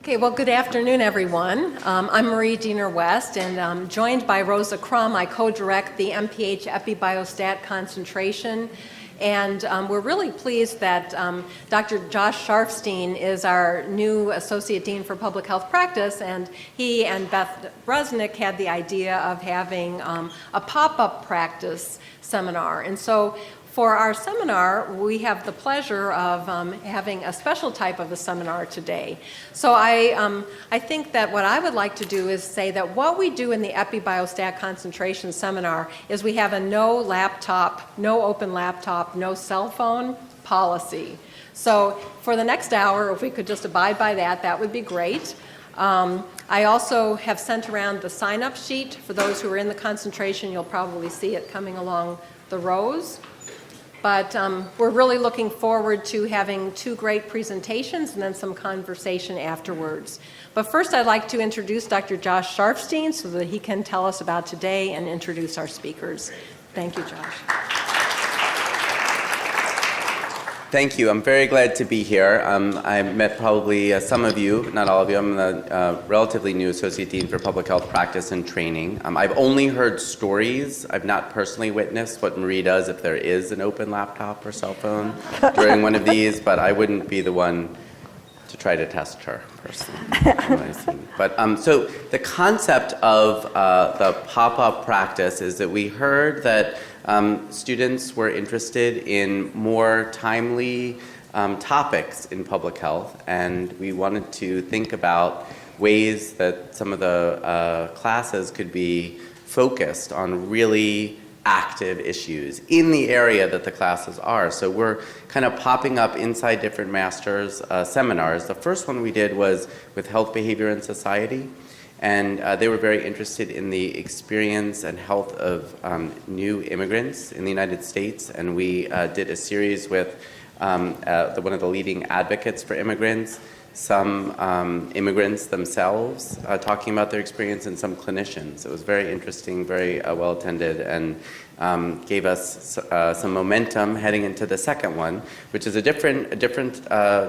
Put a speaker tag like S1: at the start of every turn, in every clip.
S1: Okay, well, good afternoon, everyone. I'm Marie Diener-West, and I'm joined by Rosa Crum. I co-direct the MPH EpiBiostat concentration, and we're really pleased that Dr. Josh Sharfstein is our new Associate Dean for Public Health Practice, and he and Beth Brusnick had the idea of having a pop-up practice seminar. And so for our seminar, we have the pleasure of having a special type of a seminar today. So I think that what I would like to do is say that what we do in the EpiBiostat concentration seminar is we have a no laptop, no open laptop, no cell phone policy. So for the next hour, if we could just abide by that, that would be great. I also have sent around the sign-up sheet. For those who are in the concentration, you'll probably see it coming along the rows. But we're really looking forward to having two great presentations and then some conversation afterwards. But first, I'd like to introduce Dr. Josh Sharfstein so that he can tell us about today and introduce our speakers. Thank you, Josh.
S2: Thank you. I'm very glad to be here. I met probably some of you, not all of you. I'm the relatively new Associate Dean for Public Health Practice and Training. I've only heard stories. I've not personally witnessed what Marie does if there is an open laptop or cell phone during one of these, but I wouldn't be the one to try to test her personally. But so the concept of the pop-up practice is that we heard that students were interested in more timely topics in public health, and we wanted to think about ways that some of the classes could be focused on really active issues in the area that the classes are. So we're kind of popping up inside different masters seminars. The first one we did was with Health, Behavior, and Society. And they were very interested in the experience and health of new immigrants in the United States. And we did a series with one of the leading advocates for immigrants, some immigrants themselves talking about their experience, and some clinicians. It was very interesting, very well attended, and gave us some momentum heading into the second one, which is a different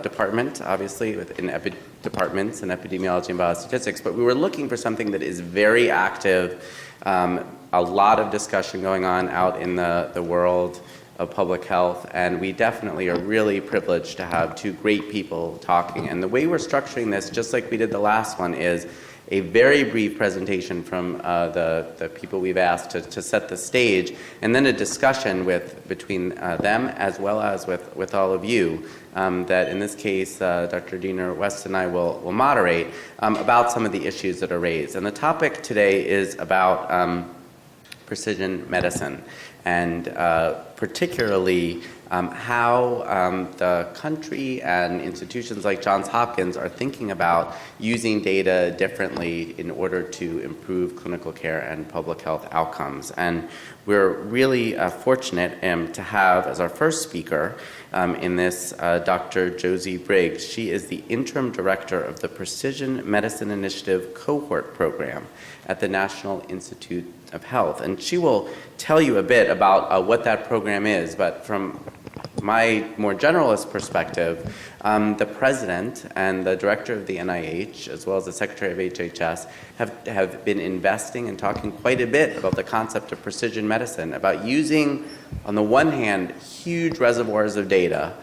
S2: department, obviously, within departments in epidemiology and biostatistics. But we were looking for something that is very active, a lot of discussion going on out in the world of public health, and we definitely are really privileged to have two great people talking. And the way we're structuring this, just like we did the last one, is a very brief presentation from the people we've asked to set the stage, and then a discussion between them as well as with all of you that in this case Dr. Diener-West and I will moderate about some of the issues that are raised. And the topic today is about precision medicine, and particularly how the country and institutions like Johns Hopkins are thinking about using data differently in order to improve clinical care and public health outcomes. And we're really fortunate to have as our first speaker in this Dr. Josie Briggs. She is the interim director of the Precision Medicine Initiative Cohort Program at the National Institute of Health. And she will tell you a bit about what that program is, but from my more generalist perspective, the president and the director of the NIH, as well as the secretary of HHS, have been investing and talking quite a bit about the concept of precision medicine, about using, on the one hand, huge reservoirs of data,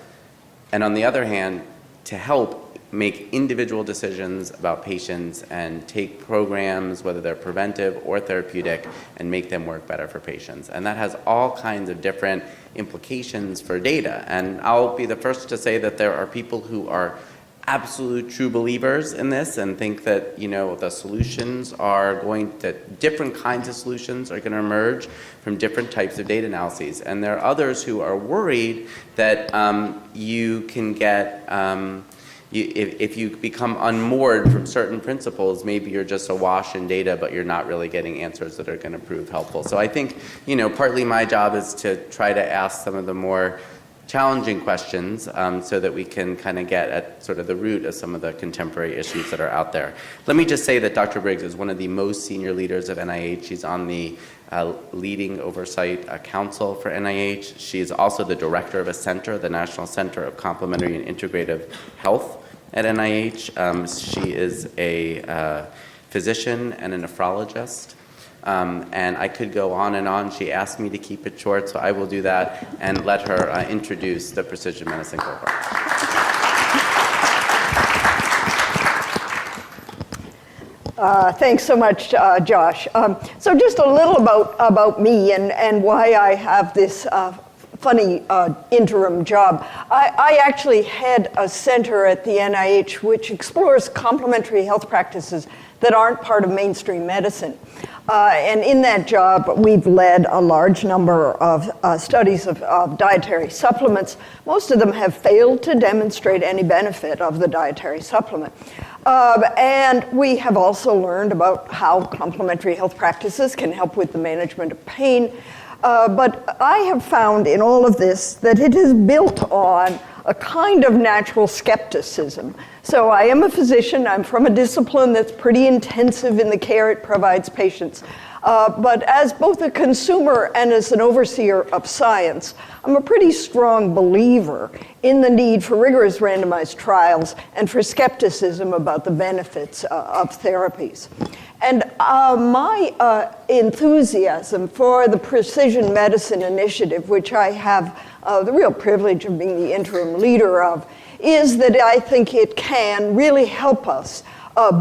S2: and on the other hand, to help make individual decisions about patients and take programs, whether they're preventive or therapeutic, and make them work better for patients. And that has all kinds of different implications for data. And I'll be the first to say that there are people who are absolute true believers in this and think that, the solutions are that different kinds of solutions are going to emerge from different types of data analyses. And there are others who are worried that you can get if you become unmoored from certain principles, maybe you're just awash in data, but you're not really getting answers that are going to prove helpful. So I think, partly my job is to try to ask some of the more challenging questions so that we can kind of get at sort of the root of some of the contemporary issues that are out there. Let me just say that Dr. Briggs is one of the most senior leaders of NIH. She's on the leading oversight council for NIH. She is also the director of a center, the National Center of Complementary and Integrative Health at NIH. She is a physician and a nephrologist. And I could go on and on. She asked me to keep it short, so I will do that and let her introduce the precision medicine cohort.
S3: Thanks so much, Josh. So just a little about me and why I have this funny interim job. I actually head a center at the NIH which explores complementary health practices that aren't part of mainstream medicine. And in that job, we've led a large number of studies of dietary supplements. Most of them have failed to demonstrate any benefit of the dietary supplement. And we have also learned about how complementary health practices can help with the management of pain. But I have found in all of this that it is built on a kind of natural skepticism. So I am a physician. I'm from a discipline that's pretty intensive in the care it provides patients. But as both a consumer and as an overseer of science, I'm a pretty strong believer in the need for rigorous randomized trials and for skepticism about the benefits of therapies. And my enthusiasm for the Precision Medicine Initiative, which I have the real privilege of being the interim leader of, is that I think it can really help us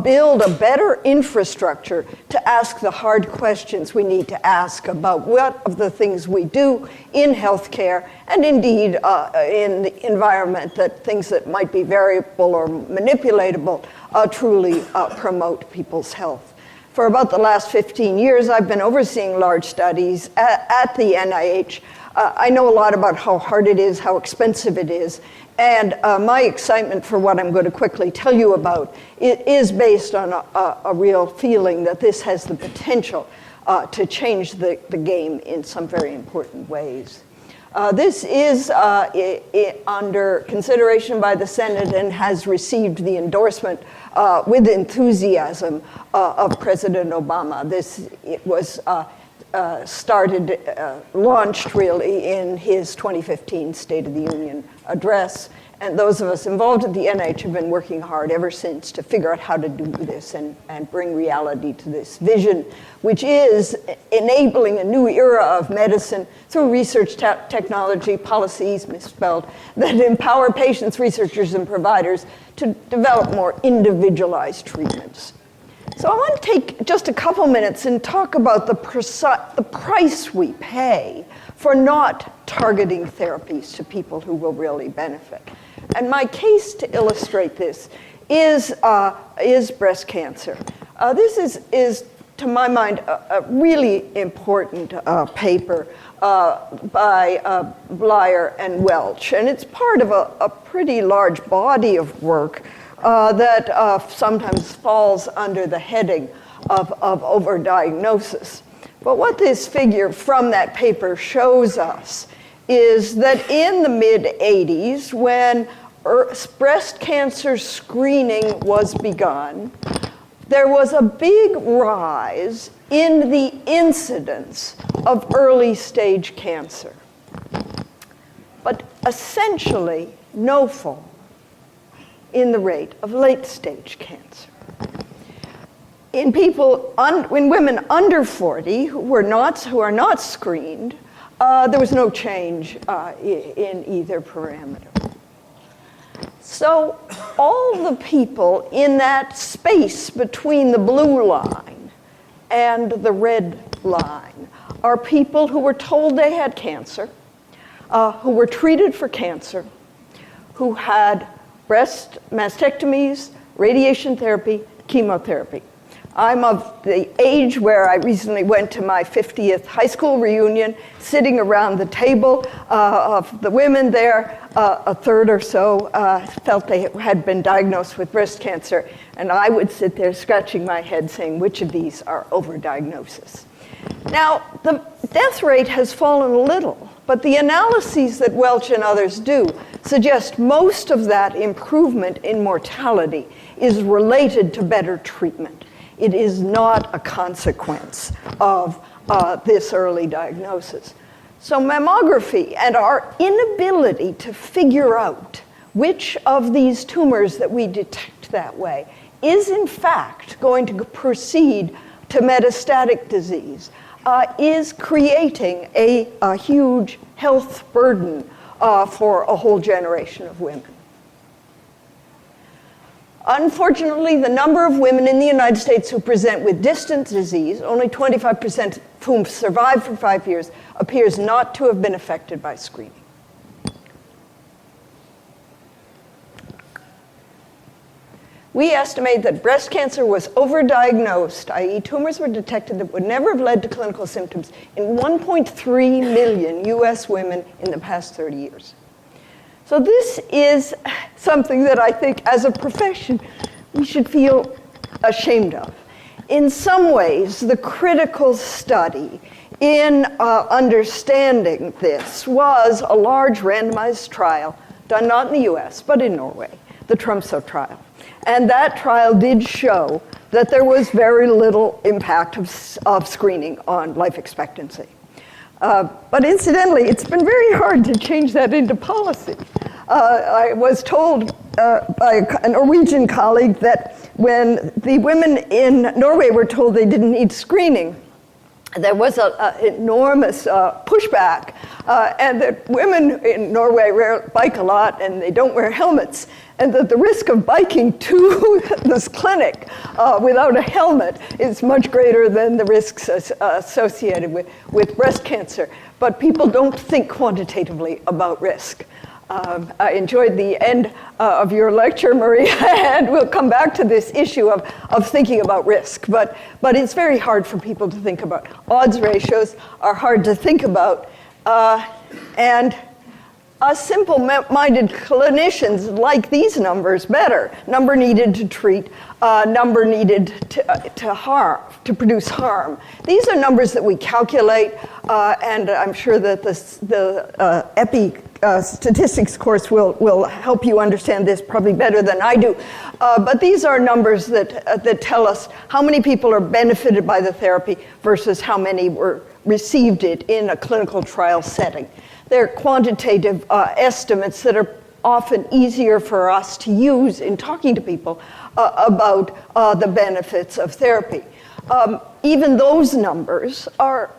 S3: build a better infrastructure to ask the hard questions we need to ask about what of the things we do in healthcare and indeed in the environment, that things that might be variable or manipulatable truly promote people's health. For about the last 15 years, I've been overseeing large studies at the NIH. I know a lot about how hard it is, how expensive it is, and my excitement for what I'm going to quickly tell you about is based on a real feeling that this has the potential to change the game in some very important ways. This is under consideration by the Senate and has received the endorsement with enthusiasm of President Obama. It was launched really in his 2015 State of the Union address. And those of us involved at the NIH have been working hard ever since to figure out how to do this and bring reality to this vision, which is enabling a new era of medicine through research technology, policies, misspelled, that empower patients, researchers, and providers to develop more individualized treatments. So I want to take just a couple minutes and talk about the price we pay for not targeting therapies to people who will really benefit. And my case to illustrate this is breast cancer. This is, to my mind, a really important paper by Blyer and Welch. And it's part of a pretty large body of work that sometimes falls under the heading of overdiagnosis. But what this figure from that paper shows us is that in the mid-'80s, when breast cancer screening was begun, there was a big rise in the incidence of early-stage cancer, but essentially no fall in the rate of late-stage cancer. In women under 40 who are not screened, there was no change in either parameter. So all the people in that space between the blue line and the red line are people who were told they had cancer, who were treated for cancer, who had breast mastectomies, radiation therapy, chemotherapy. I'm of the age where I recently went to my 50th high school reunion, sitting around the table of the women there. A third or so felt they had been diagnosed with breast cancer, and I would sit there scratching my head saying, which of these are overdiagnosis? Now, the death rate has fallen a little, but the analyses that Welch and others do suggest most of that improvement in mortality is related to better treatment. It is not a consequence of this early diagnosis. So mammography and our inability to figure out which of these tumors that we detect that way is in fact going to proceed to metastatic disease, is creating a huge health burden for a whole generation of women. Unfortunately, the number of women in the United States who present with distant disease, only 25% of whom survive for 5 years, appears not to have been affected by screening. We estimate that breast cancer was overdiagnosed, i.e. tumors were detected that would never have led to clinical symptoms, in 1.3 million US women in the past 30 years. So this is something that I think as a profession we should feel ashamed of. In some ways, the critical study in understanding this was a large randomized trial done not in the US, but in Norway, the Tromsø trial. And that trial did show that there was very little impact of screening on life expectancy. But incidentally, it's been very hard to change that into policy. I was told by a Norwegian colleague that when the women in Norway were told they didn't need screening, there was an enormous pushback, and that women in Norway bike a lot and they don't wear helmets, and that the risk of biking to this clinic without a helmet is much greater than the risks associated with breast cancer. But people don't think quantitatively about risk. I enjoyed the end of your lecture, Maria, and we'll come back to this issue of thinking about risk. But it's very hard for people to think about. Odds ratios are hard to think about. And us simple-minded clinicians like these numbers better. Number needed to treat, number needed to produce harm. These are numbers that we calculate, and I'm sure that the epi statistics course will help you understand this probably better than I do. But these are numbers that tell us how many people are benefited by the therapy versus how many received it in a clinical trial setting. They're quantitative estimates that are often easier for us to use in talking to people about the benefits of therapy. Even those numbers are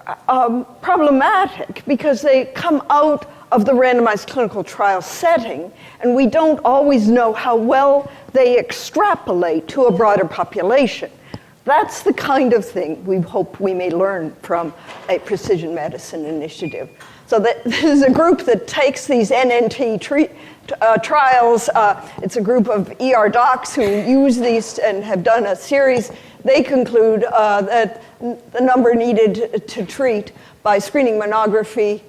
S3: problematic because they come out of the randomized clinical trial setting, and we don't always know how well they extrapolate to a broader population. That's the kind of thing we hope we may learn from a precision medicine initiative. So this is a group that takes these NNT trials. It's a group of ER docs who use these and have done a series. They conclude that the number needed to treat by screening mammography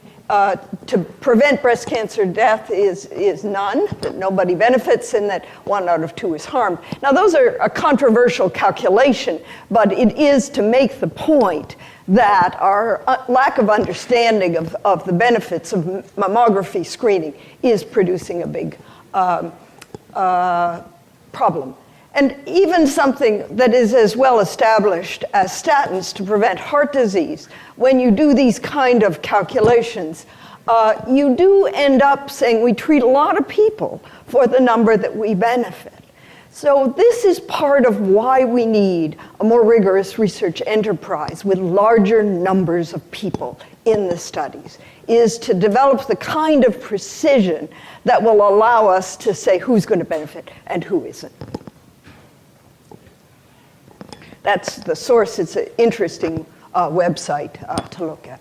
S3: to prevent breast cancer death is none, that nobody benefits, and that 1 out of 2 is harmed. Now, those are a controversial calculation, but it is to make the point that our lack of understanding of the benefits of mammography screening is producing a big problem. And even something that is as well established as statins to prevent heart disease, when you do these kind of calculations, you do end up saying we treat a lot of people for the number that we benefit. So this is part of why we need a more rigorous research enterprise with larger numbers of people in the studies, is to develop the kind of precision that will allow us to say who's going to benefit and who isn't. That's the source. It's an interesting website to look at.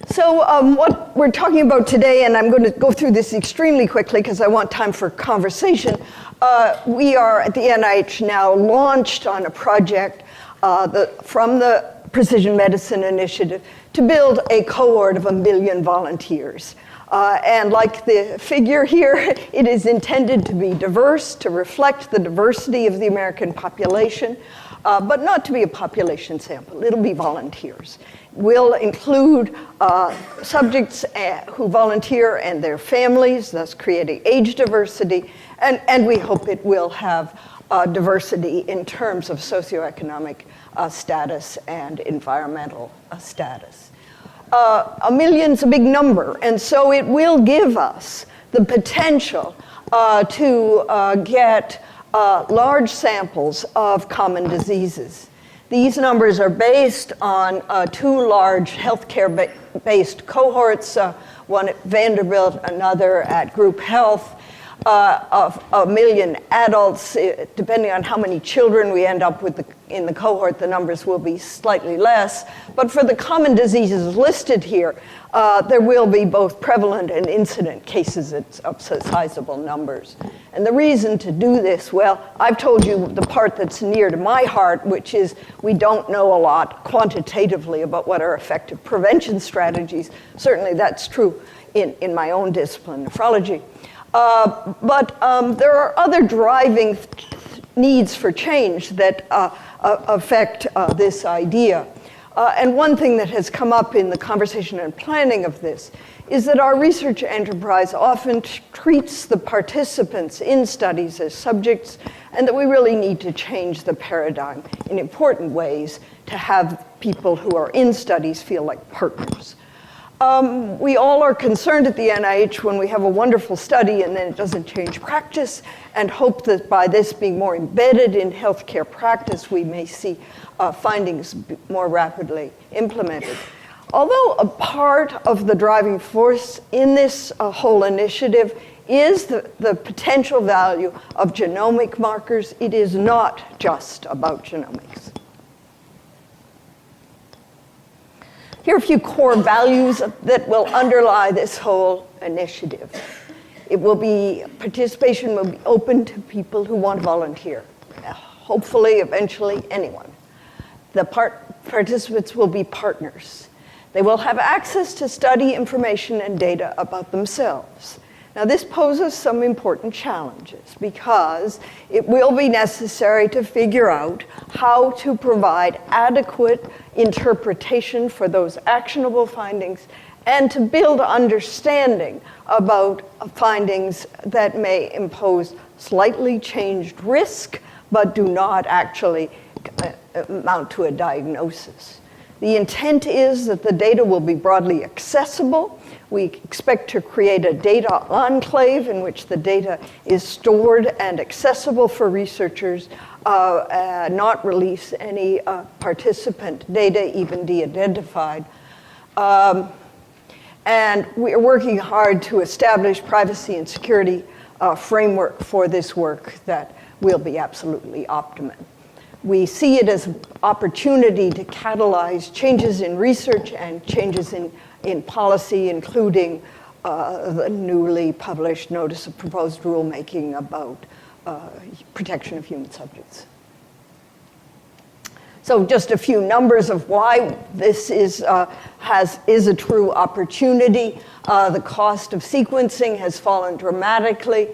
S3: So what we're talking about today, and I'm going to go through this extremely quickly because I want time for conversation. We are at the NIH now launched on a project from the Precision Medicine Initiative to build a cohort of 1 million volunteers. And like the figure here, it is intended to be diverse, to reflect the diversity of the American population, but not to be a population sample. It'll be volunteers. We'll include subjects who volunteer and their families, thus creating age diversity, and we hope it will have diversity in terms of socioeconomic status and environmental status. 1 million's a big number, and so it will give us the potential to get large samples of common diseases. These numbers are based on two large healthcare-based cohorts, one at Vanderbilt, another at Group Health, of 1 million adults. Depending on how many children we end up with in the cohort, the numbers will be slightly less. But for the common diseases listed here, there will be both prevalent and incident cases of sizable numbers. And the reason to do this, well, I've told you the part that's near to my heart, which is we don't know a lot quantitatively about what are effective prevention strategies. Certainly that's true in my own discipline, nephrology. But there are other driving needs for change that affect this idea. And one thing that has come up in the conversation and planning of this is that our research enterprise often treats the participants in studies as subjects, and that we really need to change the paradigm in important ways to have people who are in studies feel like partners. We all are concerned at the NIH when we have a wonderful study and then it doesn't change practice, and hope that by this being more embedded in healthcare practice, we may see findings more rapidly implemented. Although a part of the driving force in this whole initiative is the potential value of genomic markers, it is not just about genomics. Here are a few core values that will underlie this whole initiative. Participation will be open to people who want to volunteer. Hopefully, eventually, anyone. The participants will be partners. They will have access to study information and data about themselves. Now, this poses some important challenges because it will be necessary to figure out how to provide adequate interpretation for those actionable findings and to build understanding about findings that may impose slightly changed risk but do not actually amount to a diagnosis. The intent is that the data will be broadly accessible. We expect to create a data enclave in which the data is stored and accessible for researchers, not release any participant data, even de-identified. And we're working hard to establish privacy and security framework for this work that will be absolutely optimum. We see it as an opportunity to catalyze changes in research and changes in policy, including the newly published notice of proposed rulemaking about protection of human subjects. So just a few numbers of why this is a true opportunity. The cost of sequencing has fallen dramatically.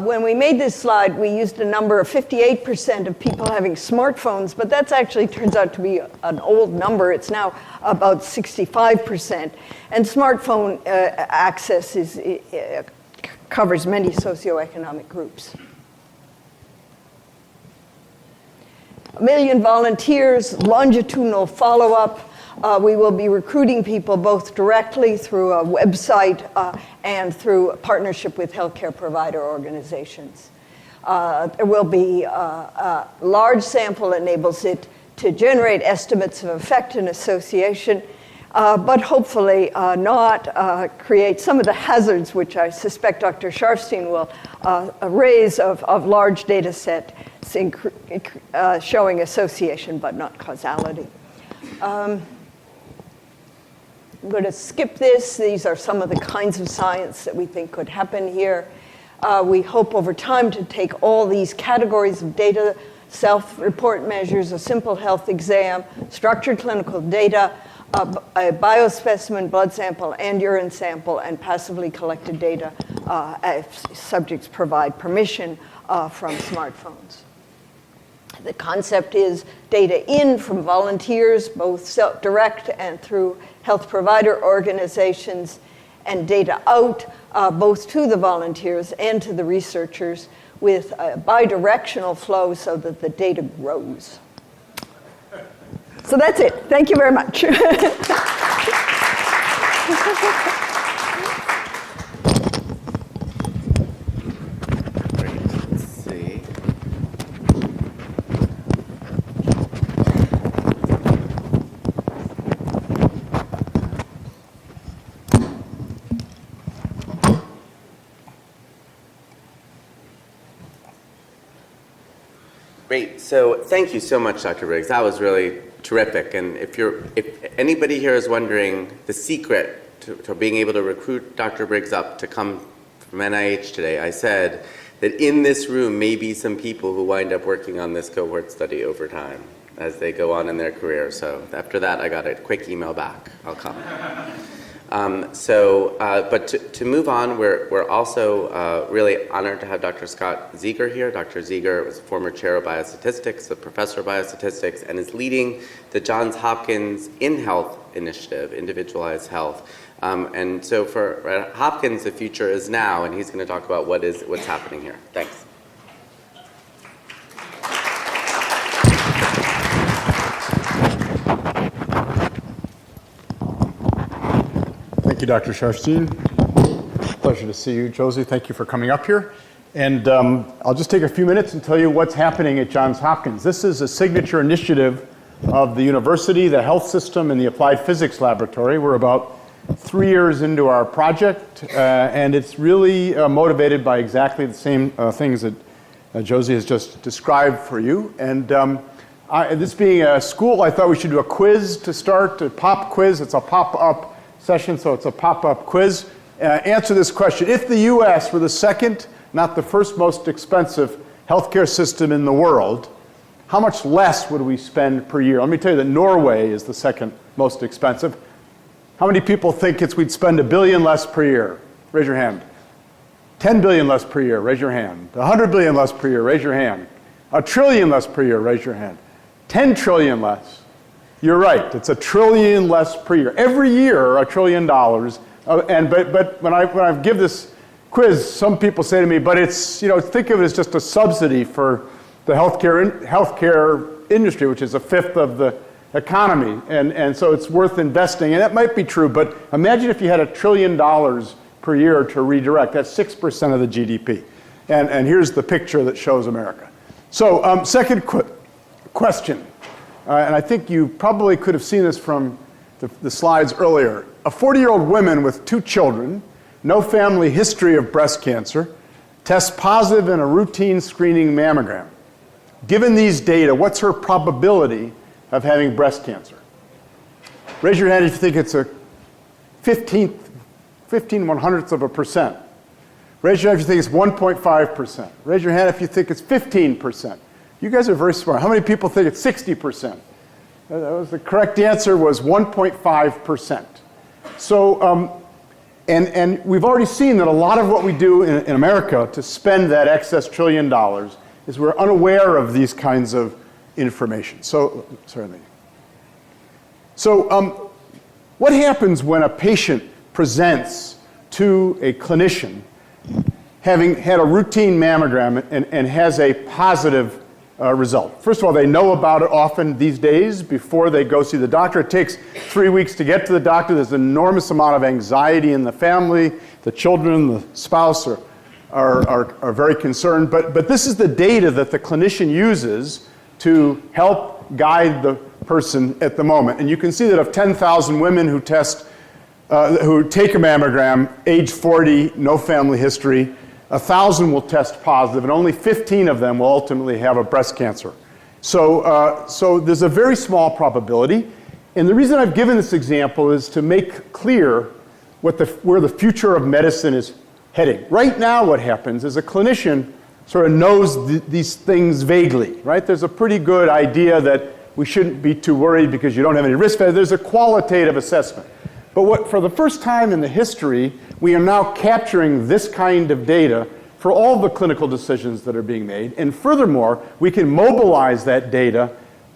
S3: When we made this slide, we used a number of 58% of people having smartphones, but that's actually turns out to be an old number. It's now about 65%. And smartphone access covers many socioeconomic groups. 1 million volunteers, longitudinal follow-up. We will be recruiting people both directly through a website and through a partnership with healthcare provider organizations. There will be a large sample enables it to generate estimates of effect and association, but hopefully not create some of the hazards which I suspect Dr. Sharfstein will raise of large data set showing association but not causality. I'm going to skip this. These are some of the kinds of science that we think could happen here. We hope over time to take all these categories of data, self-report measures, a simple health exam, structured clinical data, a biospecimen, blood sample, and urine sample, and passively collected data if subjects provide permission from smartphones. The concept is data in from volunteers, both direct and through health provider organizations, and data out, both to the volunteers and to the researchers, with a bidirectional flow so that the data grows. So that's it. Thank you very much.
S2: Great. So thank you so much, Dr. Briggs. That was really terrific. And if anybody here is wondering the secret to being able to recruit Dr. Briggs up to come from NIH today, I said that in this room may be some people who wind up working on this cohort study over time as they go on in their career. So after that, I got a quick email back. I'll come. But to move on, we're also really honored to have Dr. Scott Ziegler here. Dr. Ziegler was a former chair of biostatistics, a professor of biostatistics, and is leading the Johns Hopkins InHealth initiative, Individualized Health. And so for Hopkins, the future is now, and he's going to talk about what's happening here. Thanks.
S4: Thank you, Dr. Sharfstein. Pleasure to see you, Josie. Thank you for coming up here. And I'll just take a few minutes and tell you what's happening at Johns Hopkins. This is a signature initiative of the university, the health system, and the applied physics laboratory. We're about 3 years into our project, and it's really motivated by exactly the same things that Josie has just described for you. And this being a school, I thought we should do a quiz to start, a pop quiz. It's a pop-up session, so it's a pop-up quiz. Answer this question. If the U.S. were the second, not the first most expensive healthcare system in the world, how much less would we spend per year? Let me tell you that Norway is the second most expensive. How many people think we'd spend $1 billion less per year? Raise your hand. 10 billion less per year, raise your hand. 100 billion less per year, raise your hand. 1 trillion less per year, raise your hand. 10 trillion less. You're right, it's $1 trillion less per year. Every year, $1 trillion. But when I give this quiz, some people say to me, but it's, think of it as just a subsidy for the healthcare industry, which is a fifth of the economy. And so it's worth investing. And that might be true, but imagine if you had $1 trillion per year to redirect. That's 6% of the GDP. And here's the picture that shows America. So second question. And I think you probably could have seen this from the slides earlier. A 40-year-old woman with 2 children, no family history of breast cancer, tests positive in a routine screening mammogram. Given these data, what's her probability of having breast cancer? Raise your hand if you think it's a 15 100ths of a percent. Raise your hand if you think it's 1.5%. Raise your hand if you think it's 15%. You guys are very smart. How many people think it's 60%? The correct answer was 1.5%. So, and we've already seen that a lot of what we do in America to spend that excess $1 trillion is we're unaware of these kinds of information. So, what happens when a patient presents to a clinician having had a routine mammogram and has a positive result? First of all, they know about it often these days before they go see the doctor. It takes 3 weeks to get to the doctor. There's an enormous amount of anxiety in the family. The children, the spouse are very concerned. But this is the data that the clinician uses to help guide the person at the moment. And you can see that of 10,000 women who take a mammogram, age 40, no family history, 1,000 will test positive, and only 15 of them will ultimately have a breast cancer. So there's a very small probability. And the reason I've given this example is to make clear where the future of medicine is heading. Right now what happens is a clinician sort of knows these things vaguely, right? There's a pretty good idea that we shouldn't be too worried because you don't have any risk factors. There's a qualitative assessment. But for the first time in the history, we are now capturing this kind of data for all the clinical decisions that are being made. And furthermore, we can mobilize that data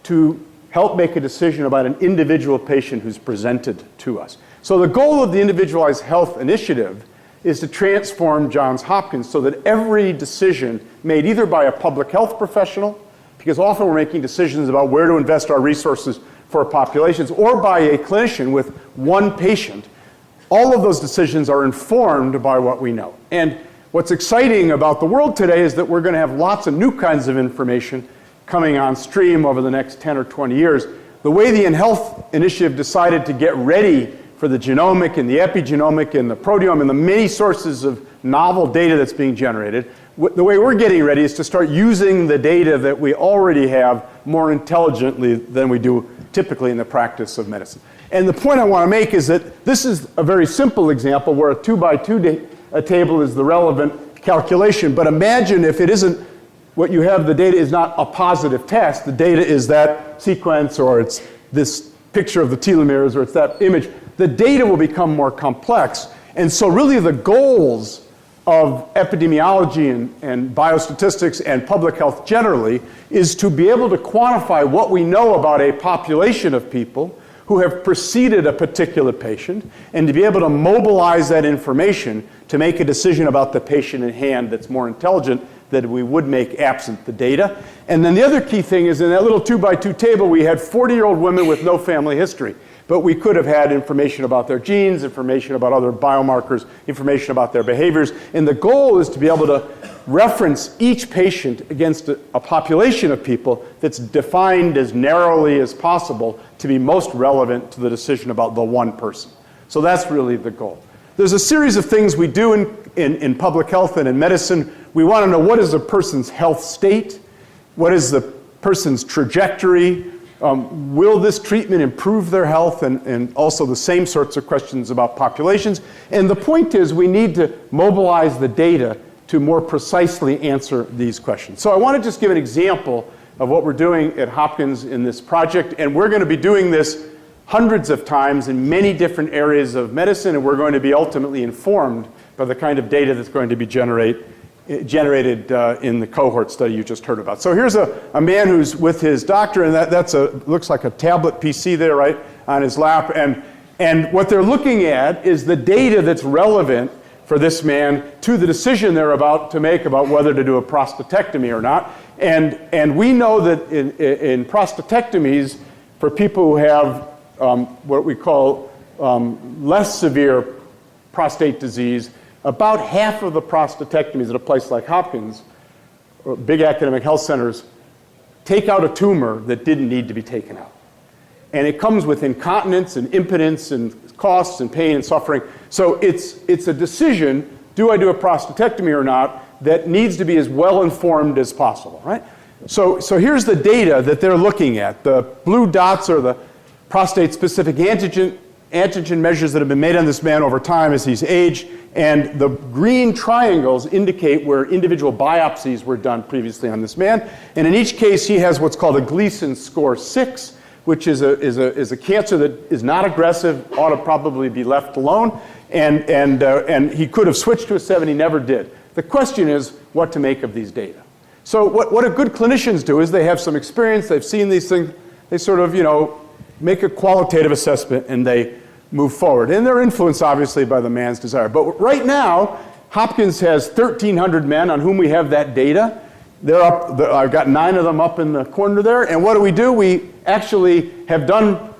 S4: to help make a decision about an individual patient who's presented to us. So the goal of the Individualized Health Initiative is to transform Johns Hopkins so that every decision made either by a public health professional, because often we're making decisions about where to invest our resources for populations, or by a clinician with one patient, all of those decisions are informed by what we know. And what's exciting about the world today is that we're going to have lots of new kinds of information coming on stream over the next 10 or 20 years. The way the InHealth Initiative decided to get ready for the genomic and the epigenomic and the proteome and the many sources of novel data that's being generated the way we're getting ready is to start using the data that we already have more intelligently than we do typically in the practice of medicine. And the point I want to make is that this is a very simple example where a 2x2 table is the relevant calculation. But imagine if it isn't, what you have, the data is not a positive test. The data is that sequence, or it's this picture of the telomeres, or it's that image. The data will become more complex. And so really the goals of epidemiology and biostatistics and public health generally is to be able to quantify what we know about a population of people who have preceded a particular patient, and to be able to mobilize that information to make a decision about the patient in hand that's more intelligent than we would make absent the data. And then the other key thing is in that little 2x2 table, we had 40-year-old women with no family history. But we could have had information about their genes, information about other biomarkers, information about their behaviors. And the goal is to be able to reference each patient against a population of people that's defined as narrowly as possible to be most relevant to the decision about the one person. So that's really the goal. There's a series of things we do in public health and in medicine. We want to know what is a person's health state, what is the person's trajectory, will this treatment improve their health, and also the same sorts of questions about populations. And the point is we need to mobilize the data to more precisely answer these questions. So I want to just give an example of what we're doing at Hopkins in this project, and we're going to be doing this hundreds of times in many different areas of medicine, and we're going to be ultimately informed by the kind of data that's going to be generated in the cohort study you just heard about. So here's a man who's with his doctor, and that's looks like a tablet PC there, right, on his lap. And what they're looking at is the data that's relevant for this man to the decision they're about to make about whether to do a prostatectomy or not. And we know that in prostatectomies, for people who have what we call less severe prostate disease, about half of the prostatectomies at a place like Hopkins, or big academic health centers, take out a tumor that didn't need to be taken out. And it comes with incontinence and impotence and costs and pain and suffering. So it's a decision, do I do a prostatectomy or not, that needs to be as well informed as possible, right? So here's the data that they're looking at. The blue dots are the prostate-specific antigen measures that have been made on this man over time as he's aged, and the green triangles indicate where individual biopsies were done previously on this man. And in each case, he has what's called a Gleason score 6, which is a cancer that is not aggressive, ought to probably be left alone, and he could have switched to a 7, he never did. The question is what to make of these data. So what a good clinicians do is they have some experience, they've seen these things, they sort of, make a qualitative assessment and they move forward. And they're influenced, obviously, by the man's desire. But right now, Hopkins has 1,300 men on whom we have that data. They're up. I've got 9 of them up in the corner there. And what do? We actually have done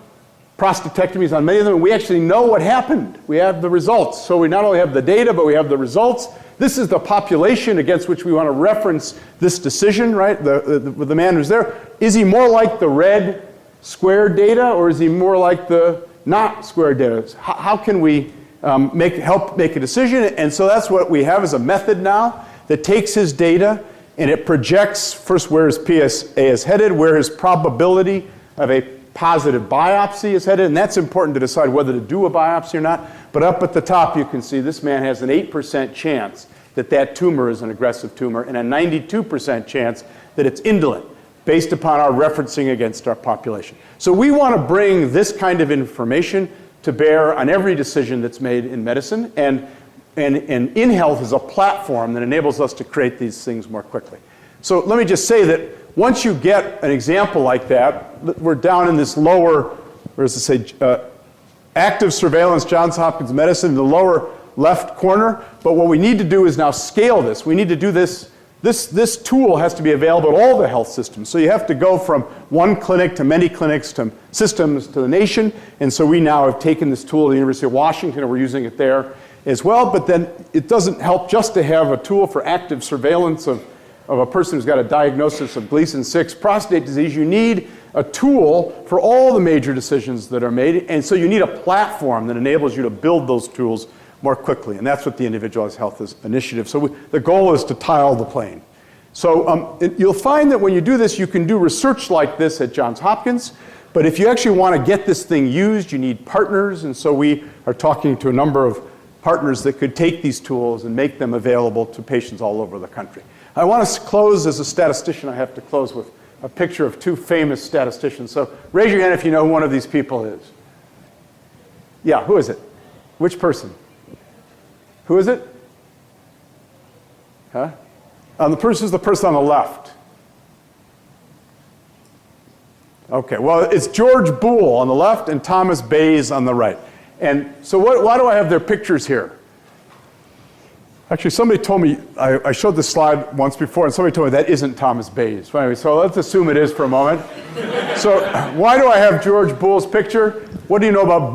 S4: prostatectomies on many of them. And we actually know what happened. We have the results. So we not only have the data, but we have the results. This is the population against which we want to reference this decision, right? The man who's there. Is he more like the red square data, or is he more like the not square data? How can we help make a decision? And so that's what we have as a method now that takes his data and it projects first where his PSA is headed, where his probability of a positive biopsy is headed, and that's important to decide whether to do a biopsy or not. But up at the top you can see this man has an 8% chance that tumor is an aggressive tumor and a 92% chance that it's indolent, based upon our referencing against our population. So we want to bring this kind of information to bear on every decision that's made in medicine, and InHealth is a platform that enables us to create these things more quickly. So let me just say that once you get an example like that, we're down in this lower, where does it say, active surveillance, Johns Hopkins Medicine, in the lower left corner. But what we need to do is now scale this. We need to do this. This tool has to be available at all the health systems. So you have to go from one clinic to many clinics to systems to the nation. And so we now have taken this tool at the University of Washington and we're using it there as well. But then it doesn't help just to have a tool for active surveillance of a person who's got a diagnosis of Gleason 6 prostate disease. You need a tool for all the major decisions that are made. And so you need a platform that enables you to build those tools more quickly. And that's what the Individualized Health Initiative. So the goal is to tile the plane. So you'll find that when you do this, you can do research like this at Johns Hopkins. But if you actually want to get this thing used, you need partners. And so we are talking to a number of partners that could take these tools and make them available to patients all over the country. I want to close, as a statistician, I have to close with a picture of two famous statisticians. So raise your hand if you know who one of these people is. Yeah, who is it? Which person? Who is it? Huh? The person is the person on the left. Okay, well, it's George Boole on the left and Thomas Bayes on the right. And so why do I have their pictures here? Actually, somebody told me, I showed this slide once before, and somebody told me that isn't Thomas Bayes. But anyway, so let's assume it is for a moment. So why do I have George Boole's picture? What do you know about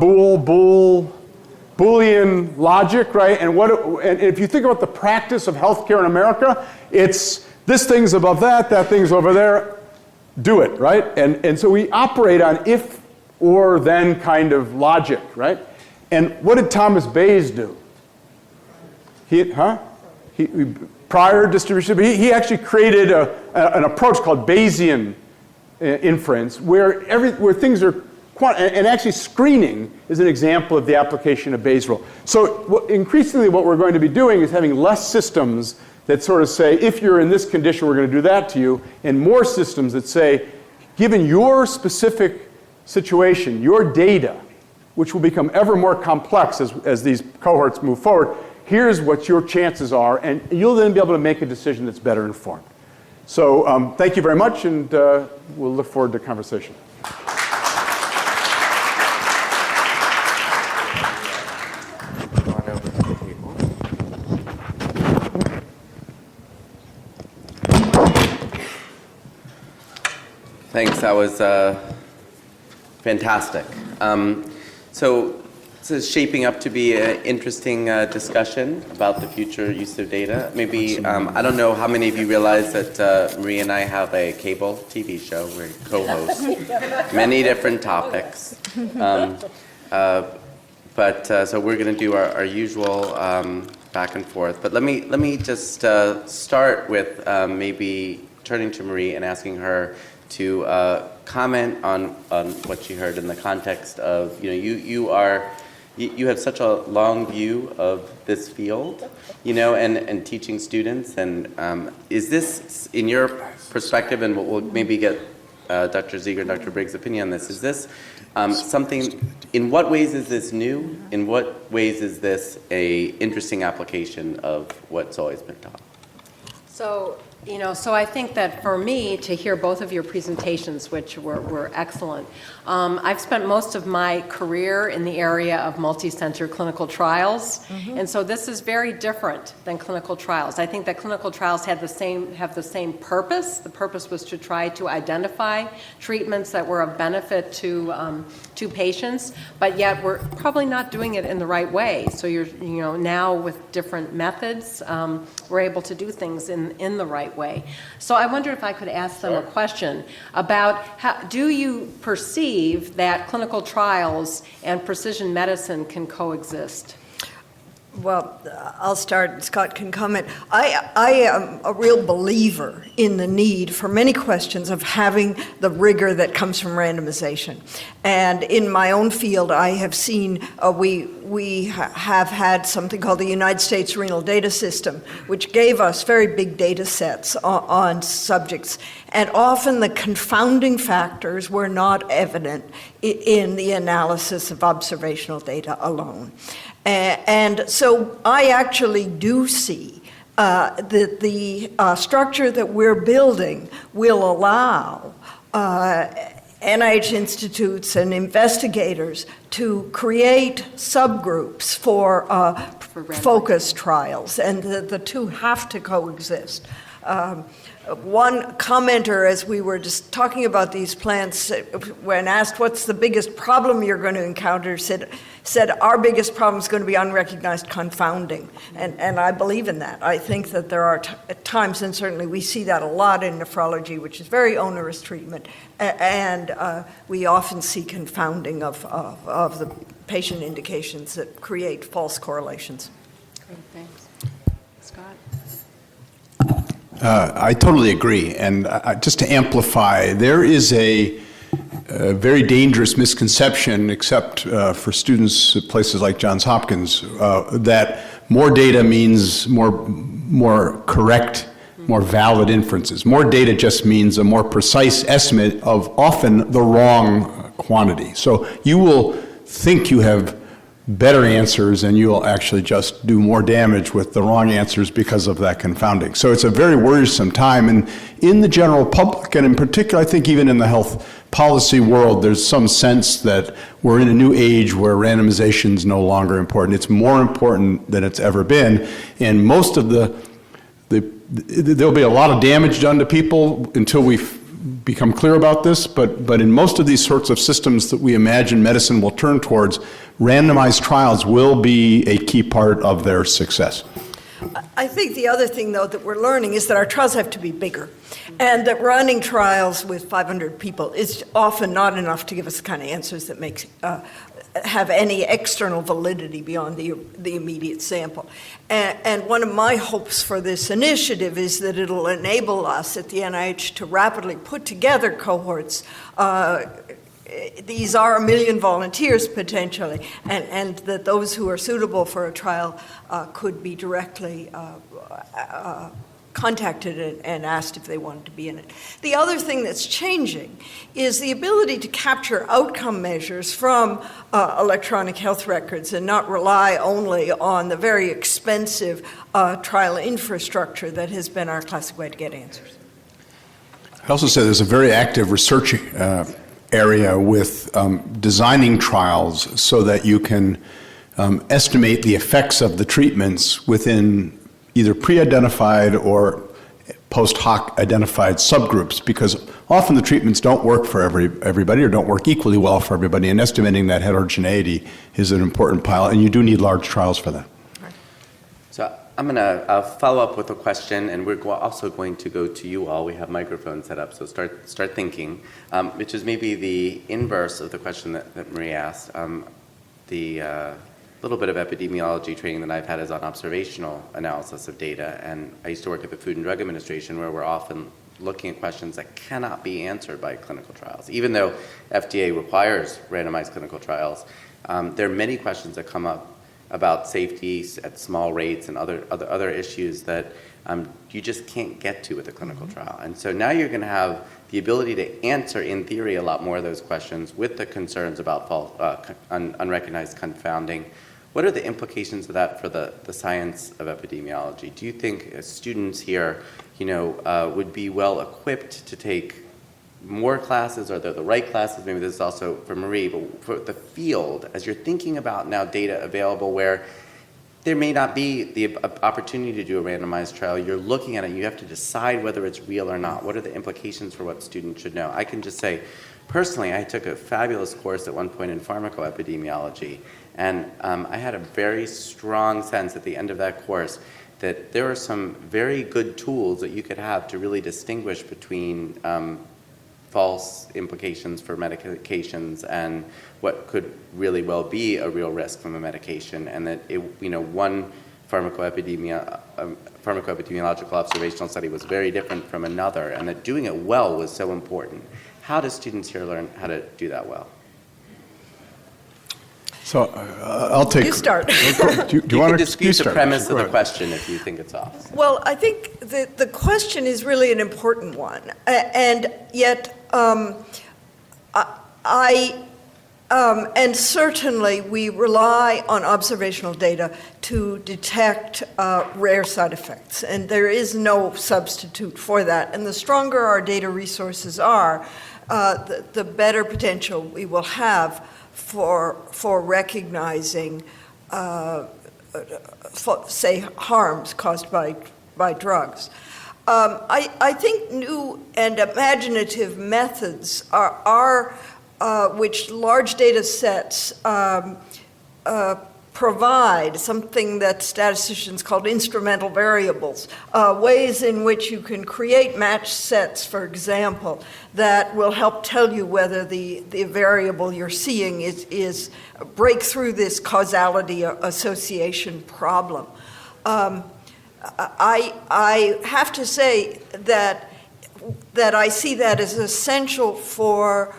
S4: Boolean logic, right? And if you think about the practice of healthcare in America, it's this thing's above that thing's over there, do it, right? And so we operate on if or then kind of logic, right? And what did Thomas Bayes do? Prior distribution, but he actually created an approach called Bayesian inference, where things are and actually screening is an example of the application of Bayes' rule. So increasingly what we're going to be doing is having less systems that sort of say, if you're in this condition, we're going to do that to you, and more systems that say, given your specific situation, your data, which will become ever more complex as these cohorts move forward, here's what your chances are, and you'll then be able to make a decision that's better informed. So thank you very much, and we'll look forward to conversation.
S2: Thanks, that was fantastic. So this is shaping up to be an interesting discussion about the future use of data. Maybe, I don't know how many of you realize that Marie and I have a cable TV show. We're co-hosts, many different topics. So we're going to do our usual back and forth. But let me just start with maybe turning to Marie and asking her to comment on what she heard in the context of, you have such a long view of this field, and teaching students. And is this, in your perspective, and we'll maybe get Dr. Ziegler and Dr. Briggs' opinion on this, is this something, in what ways is this new? In what ways is this a interesting application of what's always been taught?
S1: So I think that for me to hear both of your presentations, which were excellent, I've spent most of my career in the area of multi-center clinical trials, and so this is very different than clinical trials. I think that clinical trials have the same purpose. The purpose was to try to identify treatments that were of benefit to patients, but yet we're probably not doing it in the right way. So now with different methods, we're able to do things in the right way. So I wonder if I could ask them a question about do you perceive that clinical trials and precision medicine can coexist?
S3: Well, I'll start, and Scott can comment. I am a real believer in the need for many questions of having the rigor that comes from randomization. And in my own field, I have seen, we have had something called the United States Renal Data System, which gave us very big data sets on subjects. And often the confounding factors were not evident in the analysis of observational data alone. And so I actually do see that the structure that we're building will allow NIH institutes and investigators to create subgroups for focus trials, and the two have to coexist. One commenter, as we were just talking about these plants, when asked what's the biggest problem you're going to encounter, said our biggest problem is going to be unrecognized confounding. And I believe in that. I think that there are times, and certainly we see that a lot in nephrology, which is very onerous treatment, and we often see confounding of the patient indications that create false correlations.
S1: Great, thanks. Scott?
S4: I totally agree. And just to amplify, there is a very dangerous misconception, except for students at places like Johns Hopkins, that more data means more correct, more valid inferences. More data just means a more precise estimate of often the wrong quantity. So you will think you have better answers, and you'll actually just do more damage with the wrong answers because of that confounding. So it's a very worrisome time, and in the general public, and in particular, I think even in the health policy world, there's some sense that we're in a new age where randomization is no longer important. It's more important than it's ever been, and most of there'll be a lot of damage done to people until we become clear about this, but in most of these sorts of systems that we imagine medicine will turn towards, randomized trials will be a key part of their success.
S3: I think the other thing, though, that we're learning is that our trials have to be bigger, and that running trials with 500 people is often not enough to give us the kind of answers that have any external validity beyond the immediate sample. And one of my hopes for this initiative is that it'll enable us at the NIH to rapidly put together cohorts. These are 1 million volunteers potentially, and that those who are suitable for a trial could be directly contacted and asked if they wanted to be in it. The other thing that's changing is the ability to capture outcome measures from electronic health records and not rely only on the very expensive trial infrastructure that has been our classic way to get answers.
S4: I also say there's a very active research area with designing trials so that you can estimate the effects of the treatments within either pre-identified or post-hoc identified subgroups, because often the treatments don't work for everybody or don't work equally well for everybody, and estimating that heterogeneity is an important pilot, and you do need large trials for that.
S2: So I'm going to follow up with a question, and we're also going to go to you all. We have microphones set up, so start thinking, which is maybe the inverse of the question that Marie asked. The little bit of epidemiology training that I've had is on observational analysis of data, and I used to work at the Food and Drug Administration, where we're often looking at questions that cannot be answered by clinical trials. Even though FDA requires randomized clinical trials, there are many questions that come up about safety at small rates and other issues that you just can't get to with a clinical trial. And so now you're going to have the ability to answer, in theory, a lot more of those questions with the concerns about unrecognized confounding. What are the implications of that for the science of epidemiology? Do you think students here, would be well equipped to take more classes? Are there the right classes? Maybe this is also for Marie, but for the field, as you're thinking about now data available where there may not be the opportunity to do a randomized trial, you're looking at it, you have to decide whether it's real or not. What are the implications for what students should know? I can just say, personally, I took a fabulous course at one point in pharmacoepidemiology, and I had a very strong sense at the end of that course that there are some very good tools that you could have to really distinguish between false implications for medications and what could really well be a real risk from a medication, and that one pharmacoepidemiological observational study was very different from another, and that doing it well was so important. How do students here learn how to do that well?
S4: So I'll take.
S3: You start.
S4: Do you
S2: You
S4: want
S2: can
S4: to
S2: dispute the premise
S4: Go
S2: of the
S4: ahead.
S2: question if you think it's off.
S3: Well, I think the question is really an important one, and yet and certainly we rely on observational data to detect rare side effects, and there is no substitute for that. And the stronger our data resources are, the better potential we will have for recognizing, say, harms caused by drugs. I think new and imaginative methods are which large data sets provide something that statisticians call instrumental variables, ways in which you can create match sets, for example, that will help tell you whether the variable you're seeing is break through this causality association problem. I have to say that I see that as essential for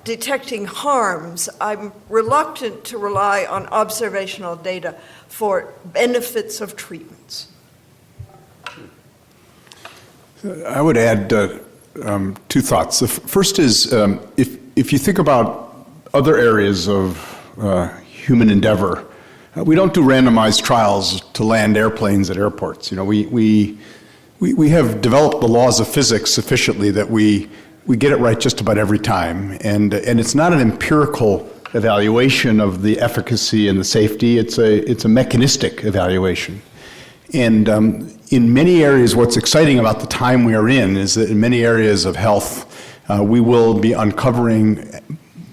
S3: detecting harms. I'm reluctant to rely on observational data for benefits of treatments.
S5: I would add two thoughts. The first is if you think about other areas of human endeavor, we don't do randomized trials to land airplanes at airports. You know, we have developed the laws of physics sufficiently that we get it right just about every time, and it's not an empirical evaluation of the efficacy and the safety. It's a mechanistic evaluation. And in many areas, what's exciting about the time we are in is that in many areas of health, we will be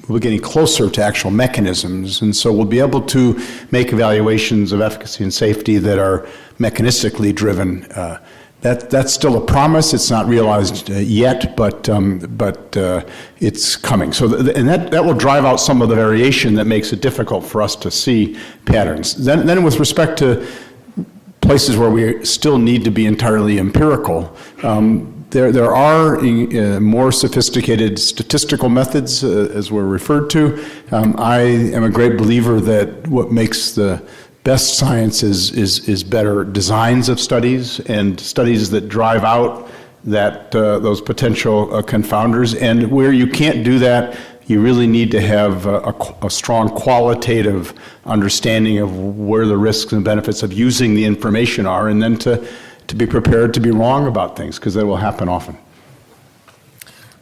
S5: we're getting closer to actual mechanisms, and so we'll be able to make evaluations of efficacy and safety that are mechanistically driven. That's still a promise. It's not realized yet, but it's coming. So, and that will drive out some of the variation that makes it difficult for us to see patterns. Then with respect to places where we still need to be entirely empirical, there are more sophisticated statistical methods, as we're referred to. I am a great believer that what makes the best science is better designs of studies and studies that drive out those potential confounders. And where you can't do that, you really need to have a strong qualitative understanding of where the risks and benefits of using the information are, and then to be prepared to be wrong about things, because that will happen often.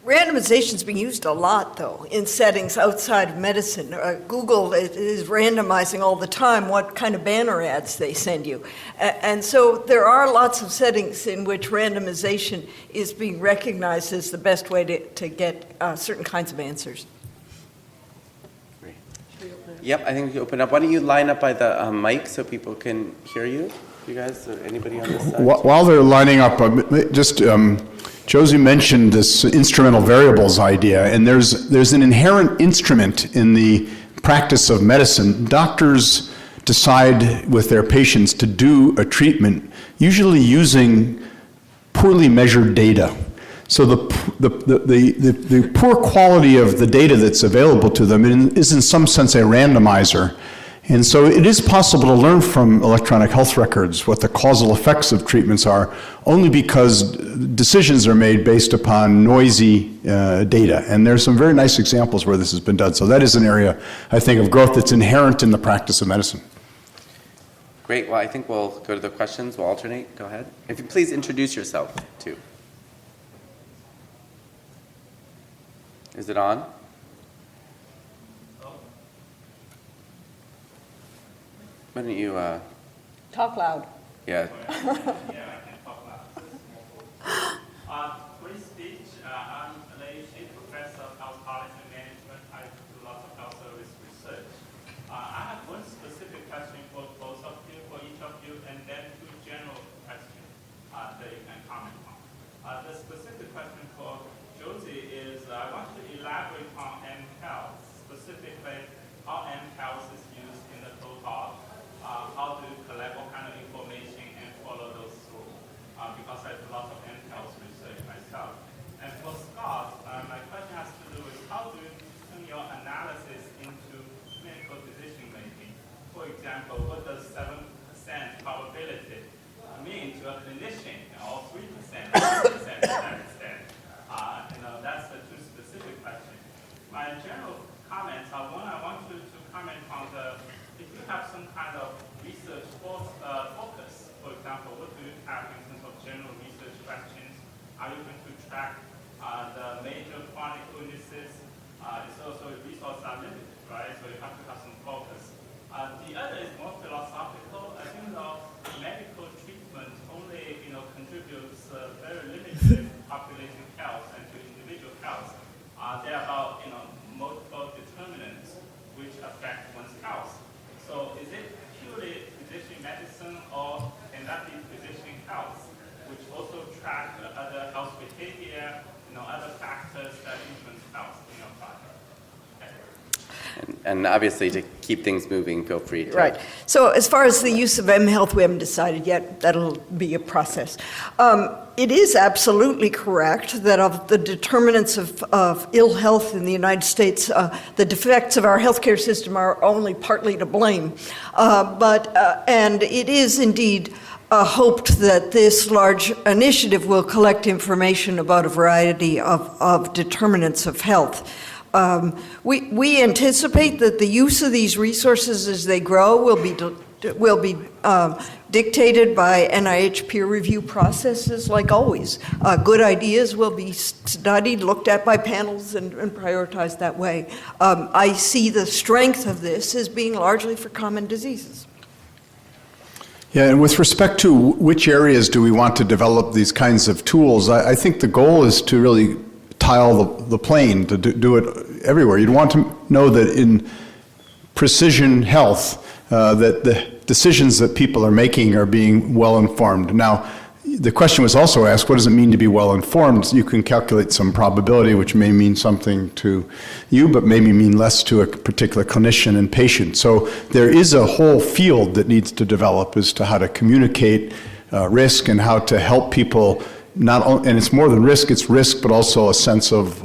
S3: Randomization's being used a lot, though, in settings outside of medicine. Google is randomizing all the time what kind of banner ads they send you. And so there are lots of settings in which randomization is being recognized as the best way to get certain kinds of answers.
S2: Great. Yep, I think we can open up. Why don't you line up by the mic so people can hear you? You guys, or anybody on this side?
S5: While they're lining up, Josie mentioned this instrumental variables idea, and there's an inherent instrument in the practice of medicine. Doctors decide with their patients to do a treatment, usually using poorly measured data. So the poor quality of the data that's available to them is in some sense a randomizer. And so it is possible to learn from electronic health records what the causal effects of treatments are, only because decisions are made based upon noisy data. And there's some very nice examples where this has been done. So that is an area, I think, of growth that's inherent in the practice of medicine.
S2: Great. Well, I think we'll go to the questions. We'll alternate. Go ahead. If you please introduce yourself, too. Is it on? Why don't you,
S3: Talk loud.
S2: yeah.
S6: Yeah, I can talk loud. Great speech. I'm an AHA professor of health policy management. I do lots of health service research. I have one specific question for both of you, for each of you, and then two general questions that you can comment on. The specific question for Josie is, I want to elaborate on mHealth, specifically how mHealth is used in the cohort. How to collect what kind of information and follow those through, because I do lots of mHealth research myself. And for Scott, my question has to do with how do you turn your analysis into clinical decision making? For example, what does 7% probability mean to a clinician, or 3%, 5%, 10%? That's the two specific questions. My general comments are, one, I want you to comment on if you have some kind of research focus, for example, what do you have in terms of general research questions? Are you going to track the major chronic illnesses? It's also resources are limited, right? So you have to have some focus. The other is more philosophical. I think medical treatment only contributes very limited population health and to individual health. There are about multiple determinants which affect one's health. So is medicine, or can that be precision health, which also track other health behavior, other factors that influence health in your product?
S2: And obviously, to keep things moving, feel free to.
S3: Right. So as far as the use of mHealth, we haven't decided yet. That'll be a process. It is absolutely correct that of the determinants of ill health in the United States, the defects of our healthcare system are only partly to blame. And it is indeed hoped that this large initiative will collect information about a variety of determinants of health. We anticipate that the use of these resources as they grow will be dictated by NIH peer review processes, like always. Good ideas will be studied, looked at by panels, and prioritized that way. I see the strength of this as being largely for common diseases.
S5: Yeah, and with respect to which areas do we want to develop these kinds of tools, I think the goal is to really tile the plane, to do it everywhere. You'd want to know that in precision health, that the decisions that people are making are being well informed. Now, the question was also asked, what does it mean to be well informed? You can calculate some probability, which may mean something to you, but maybe mean less to a particular clinician and patient. So there is a whole field that needs to develop as to how to communicate risk and how to help people. And it's more than risk, it's risk, but also a sense of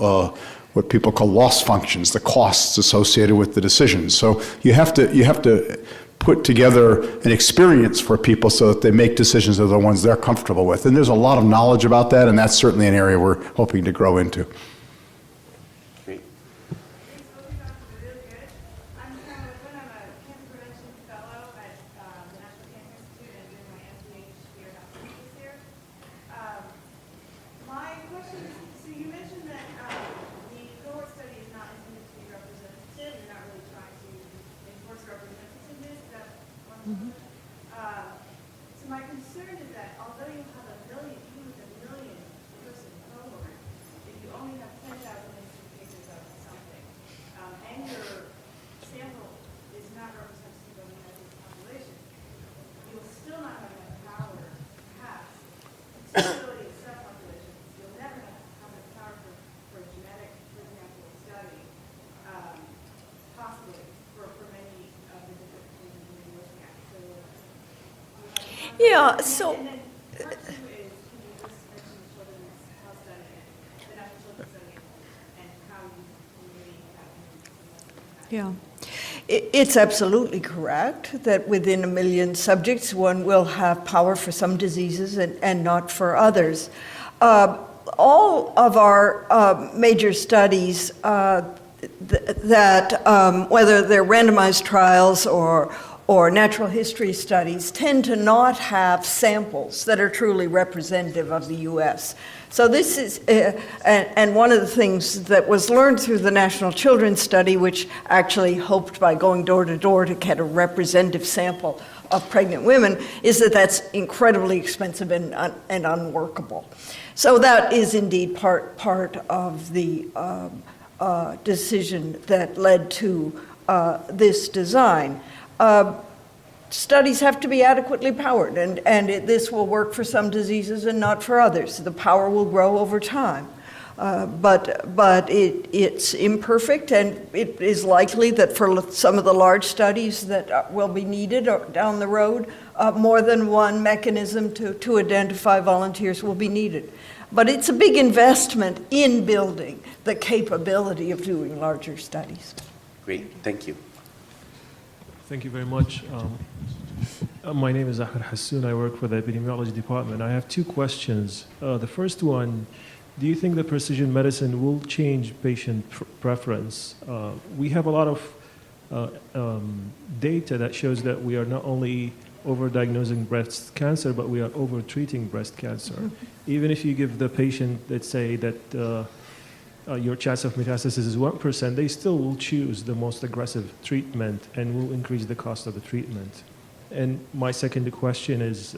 S5: what people call loss functions, the costs associated with the decisions. So you have to put together an experience for people so that they make decisions that are the ones they're comfortable with. And there's a lot of knowledge about that, and that's certainly an area we're hoping to grow into.
S2: Great.
S7: I'm a cancer prevention fellow at the National Cancer Institute and doing my MPH here at Hopkins here. My question is, so you mentioned that the cohort study is not intended to be representative. You're not really trying to enforce representativeness. Is that one? So my concern is that although you have a million person cohort, if you only have 10,000 incident cases of something, and your sample is not representative of the United States population, you will still not have enough power, perhaps, accessibility of subpopulations. You'll never have enough power for a genetic, for example, study, possibly, for many of the different things that you're looking at. So,
S3: Yeah, so
S7: and then part two is, can you just mention the children's health study, the national children's study, and how you really have
S3: yeah. It's absolutely correct that within 1 million subjects, one will have power for some diseases and not for others. All of our major studies that, whether they're randomized trials or natural history studies, tend to not have samples that are truly representative of the U.S. So this is, and one of the things that was learned through the National Children's Study, which actually hoped by going door to door to get a representative sample of pregnant women, is that that's incredibly expensive and unworkable. So that is indeed part of the decision that led to this design. Studies have to be adequately powered, and this will work for some diseases and not for others. The power will grow over time. But it's imperfect, and it is likely that for some of the large studies that will be needed down the road, more than one mechanism to identify volunteers will be needed. But it's a big investment in building the capability of doing larger studies.
S2: Great, thank you.
S8: Thank you very much. My name is Ahmed Hassoun. I work for the epidemiology department. I have two questions. The first one, do you think that precision medicine will change patient preference? We have a lot of data that shows that we are not only overdiagnosing breast cancer, but we are over-treating breast cancer. Even if you give the patient, let's say that your chance of metastasis is 1%, they still will choose the most aggressive treatment and will increase the cost of the treatment. And my second question is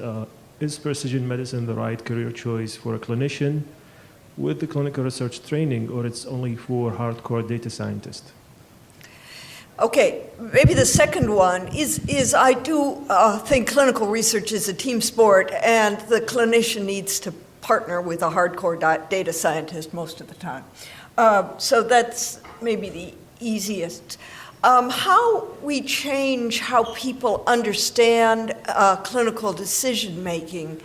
S8: precision medicine the right career choice for a clinician with the clinical research training, or it's only for hardcore data scientists?
S3: Okay, maybe the second one is I do think clinical research is a team sport, and the clinician needs to partner with a hardcore data scientist most of the time. So that's maybe the easiest. How we change how people understand clinical decision making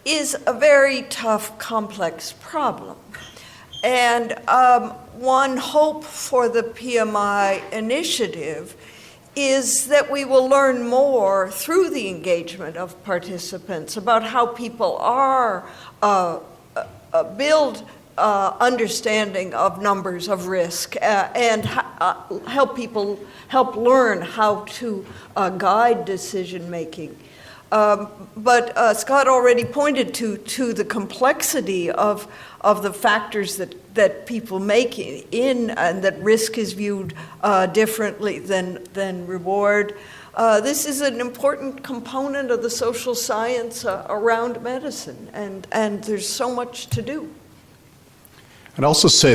S3: is a very tough, complex problem. And one hope for the PMI initiative is that we will learn more through the engagement of participants about how people are build understanding of numbers of risk and help learn how to guide decision making. But Scott already pointed to the complexity of the factors that people make in and that risk is viewed differently than reward. This is an important component of the social science around medicine, and there's so much to do.
S5: I'd also say,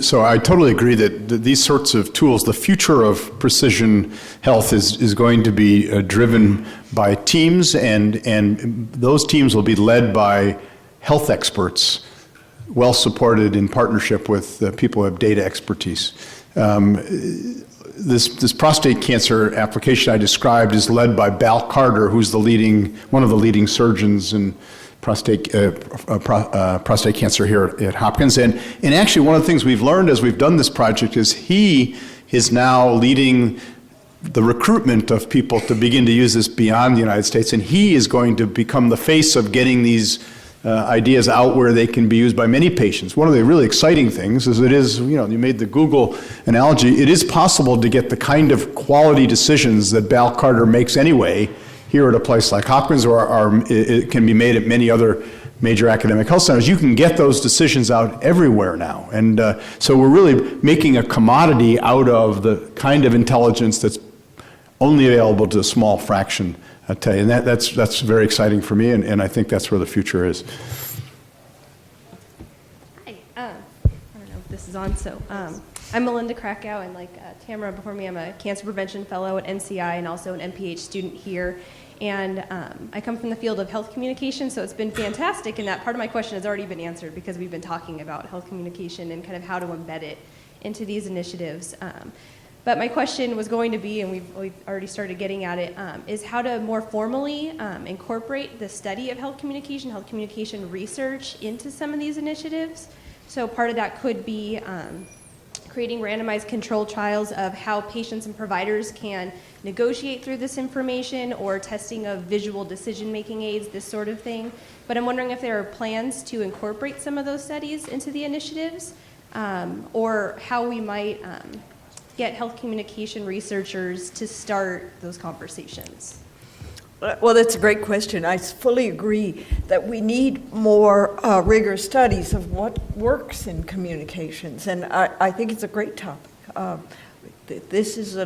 S5: so I totally agree that these sorts of tools, the future of precision health is going to be driven by teams, and those teams will be led by health experts, well supported in partnership with people who have data expertise. This prostate cancer application I described is led by Bal Carter, who's one of the leading surgeons in prostate cancer here at Hopkins. And actually one of the things we've learned as we've done this project is he is now leading the recruitment of people to begin to use this beyond the United States, and he is going to become the face of getting these ideas out where they can be used by many patients. One of the really exciting things is you made the Google analogy, it is possible to get the kind of quality decisions that Bal Carter makes anyway here at a place like Hopkins, or it can be made at many other major academic health centers. You can get those decisions out everywhere now. And so we're really making a commodity out of the kind of intelligence that's only available to a small fraction, I tell you. And that's very exciting for me, and I think that's where the future is.
S9: Hi, I don't know if this is on, so I'm Melinda Krakow, and like Tamara before me, I'm a cancer prevention fellow at NCI and also an MPH student here. And I come from the field of health communication, so it's been fantastic, and that part of my question has already been answered because we've been talking about health communication and kind of how to embed it into these initiatives. But my question was going to be, and we've already started getting at it, is how to more formally incorporate the study of health communication research into some of these initiatives. So part of that could be creating randomized controlled trials of how patients and providers can negotiate through this information, or testing of visual decision-making aids, this sort of thing. But I'm wondering if there are plans to incorporate some of those studies into the initiatives, or how we might get health communication researchers to start those conversations.
S3: Well, that's a great question. I fully agree that we need more rigorous studies of what works in communications, and I think it's a great topic. This is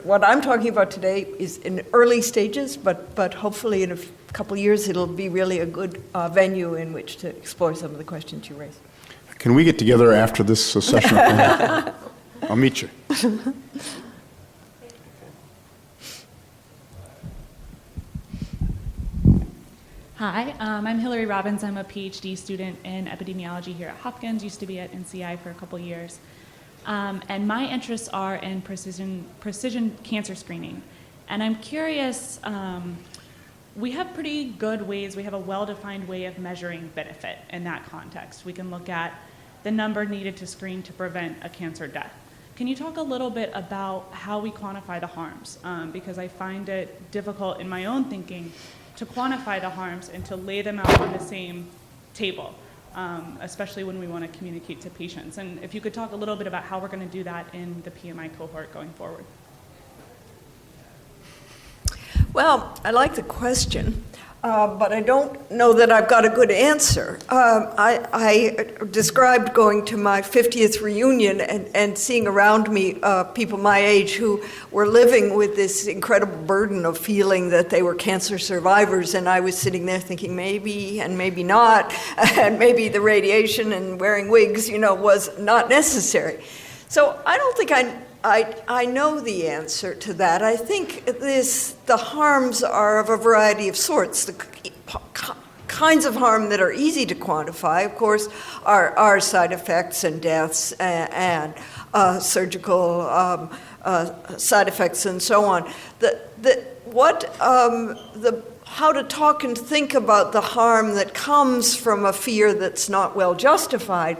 S3: what I'm talking about today is in early stages, but hopefully in a couple of years it'll be really a good venue in which to explore some of the questions you raised.
S5: Can we get together after this session? I'll meet you.
S10: Hi, I'm Hillary Robbins. I'm a PhD student in epidemiology here at Hopkins, used to be at NCI for a couple years. And my interests are in precision cancer screening. And I'm curious, we have pretty good ways, we have a well-defined way of measuring benefit in that context. We can look at the number needed to screen to prevent a cancer death. Can you talk a little bit about how we quantify the harms? Because I find it difficult in my own thinking to quantify the harms and to lay them out on the same table, especially when we want to communicate to patients. And if you could talk a little bit about how we're going to do that in the PMI cohort going forward.
S3: Well, I like the question, but I don't know that I've got a good answer. I described going to my 50th reunion and seeing around me people my age who were living with this incredible burden of feeling that they were cancer survivors, and I was sitting there thinking maybe and maybe not, and maybe the radiation and wearing wigs, was not necessary. So I don't think I I know the answer to that. I think the harms are of a variety of sorts. The kinds of harm that are easy to quantify, of course, are side effects and deaths and surgical side effects and so on. How to talk and think about the harm that comes from a fear that's not well justified,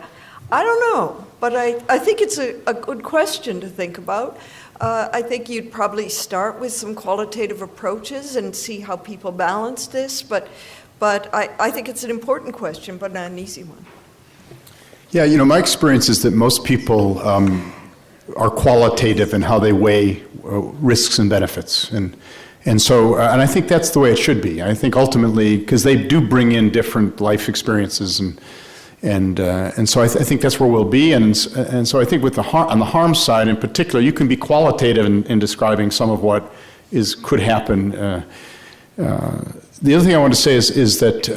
S3: I don't know. But I think it's a good question to think about. I think you'd probably start with some qualitative approaches and see how people balance this. But I think it's an important question, but not an easy one.
S5: Yeah, my experience is that most people are qualitative in how they weigh risks and benefits. And so I think that's the way it should be. I think ultimately, because they do bring in different life experiences, and so I think that's where we'll be. And so I think on the harm side in particular, you can be qualitative in describing some of what could happen. The other thing I want to say is that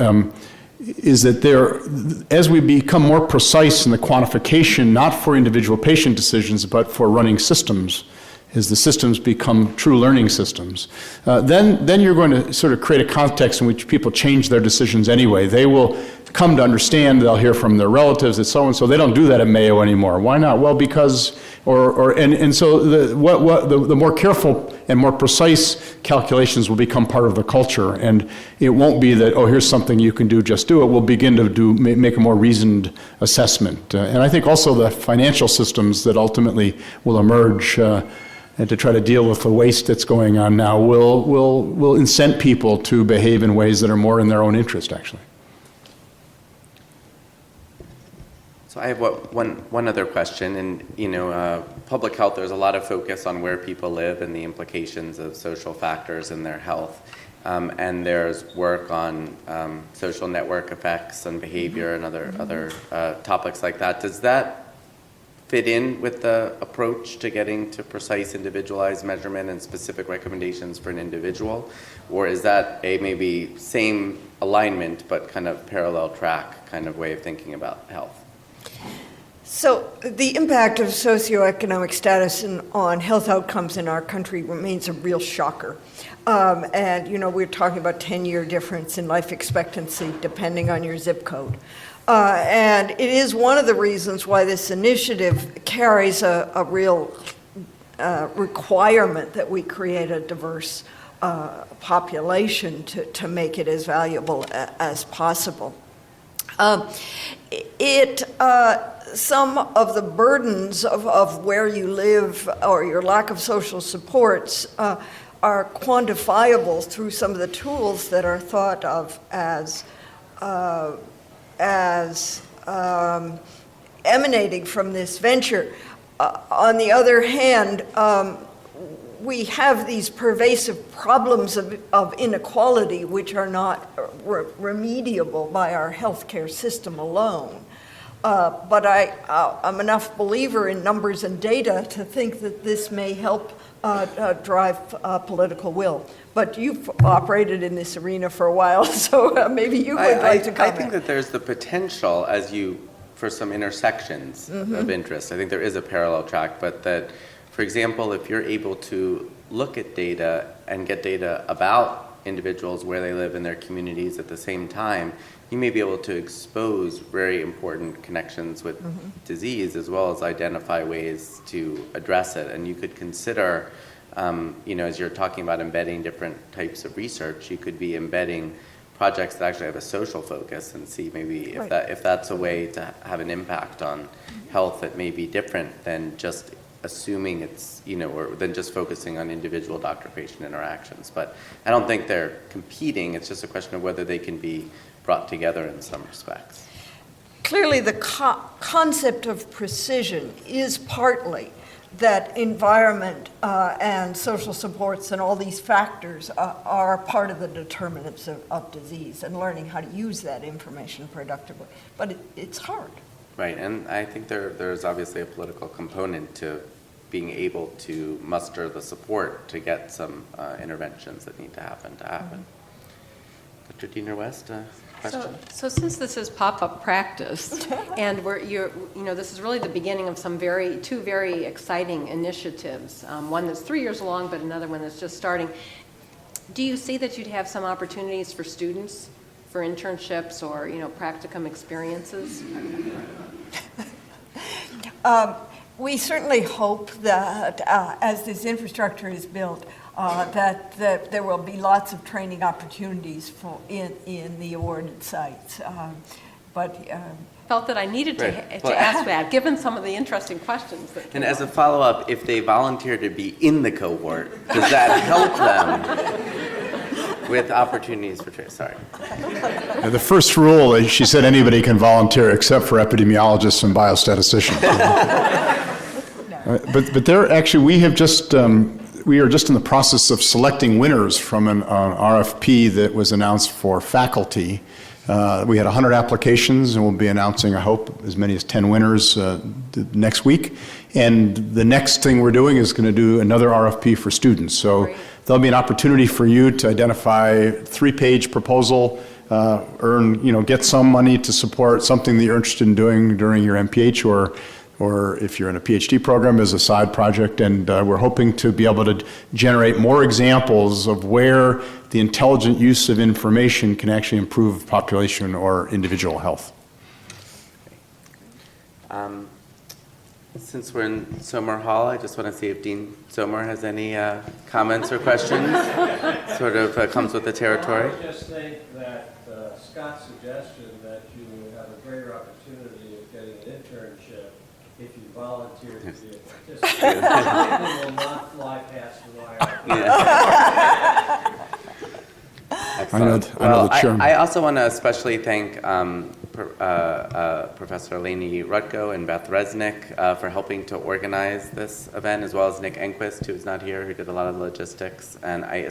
S5: as we become more precise in the quantification, not for individual patient decisions, but for running systems, as the systems become true learning systems, then you're going to sort of create a context in which people change their decisions anyway. They will come to understand, they'll hear from their relatives that so they don't do that at Mayo anymore. Why not? Well, because, so the more careful and more precise calculations will become part of the culture, and it won't be that, here's something you can do, just do it. We'll begin to make a more reasoned assessment. And I think also the financial systems that ultimately will emerge and to try to deal with the waste that's going on now will incent people to behave in ways that are more in their own interest, actually.
S2: So I have one other question, and public health. There's a lot of focus on where people live and the implications of social factors in their health, and there's work on social network effects and behavior and other topics like that. Does that fit in with the approach to getting to precise individualized measurement and specific recommendations for an individual? Or is that a maybe same alignment but kind of parallel track kind of way of thinking about health?
S3: So the impact of socioeconomic status on health outcomes in our country remains a real shocker. And we're talking about 10-year difference in life expectancy depending on your zip code. And it is one of the reasons why this initiative carries a real requirement that we create a diverse population to make it as valuable as possible. Some of the burdens of where you live or your lack of social supports are quantifiable through some of the tools that are thought of as emanating from this venture. On the other hand, we have these pervasive problems of inequality which are not remediable by our healthcare system alone. But I'm enough believer in numbers and data to think that this may help drive political will. But you've operated in this arena for a while, so maybe you would like to comment.
S2: I think that there's the potential for some intersections of interest. I think there is a parallel track, but that, for example, if you're able to look at data and get data about individuals where they live in their communities at the same time, you may be able to expose very important connections with disease as well as identify ways to address it. And you could consider, as you're talking about embedding different types of research, you could be embedding projects that actually have a social focus and see maybe if that's a way to have an impact on health that may be different than just assuming it's, or than just focusing on individual doctor-patient interactions. But I don't think they're competing. It's just a question of whether they can be brought together in some respects.
S3: Clearly, the concept of precision is partly that environment and social supports and all these factors are part of the determinants of disease and learning how to use that information productively. But it's hard.
S2: Right, and I think there's obviously a political component to being able to muster the support to get some interventions that need to happen. Dr. Diener West? question?
S1: So since this is pop-up practice, and this is really the beginning of two very exciting initiatives. One that's 3 years long, but another one that's just starting. Do you see that you'd have some opportunities for students for internships or, practicum experiences?
S3: We certainly hope that as this infrastructure is built, that there will be lots of training opportunities in the awarded sites.
S1: Felt that I needed to ask that, given some of the interesting questions that came
S2: And as a
S1: up.
S2: follow-up, if they volunteer to be in the cohort, does that help them with opportunities for training? Sorry.
S5: The first rule, she said anybody can volunteer except for epidemiologists and biostatisticians. But there, actually, we are just in the process of selecting winners from an RFP that was announced for faculty. We had 100 applications, and we'll be announcing, I hope, as many as 10 winners next week. And the next thing we're doing is going to do another RFP for students. So there'll be an opportunity for you to identify a 3-page proposal, get some money to support something that you're interested in doing during your MPH or if you're in a PhD program as a side project. And we're hoping to be able to generate more examples of where the intelligent use of information can actually improve population or individual health.
S2: Since we're in Somer Hall, I just want to see if Dean Somer has any comments or questions. Sort of comes with the territory.
S11: I would just think that Scott's suggestion that you have a greater opportunity of getting an internship if you volunteer to be a participant. People will not fly past the wire.
S2: Excellent.
S5: I know the chairman.
S2: I also want to especially thank Professor Lainey Rutko and Beth Resnick for helping to organize this event, as well as Nick Engquist, who's not here, who did a lot of logistics. And I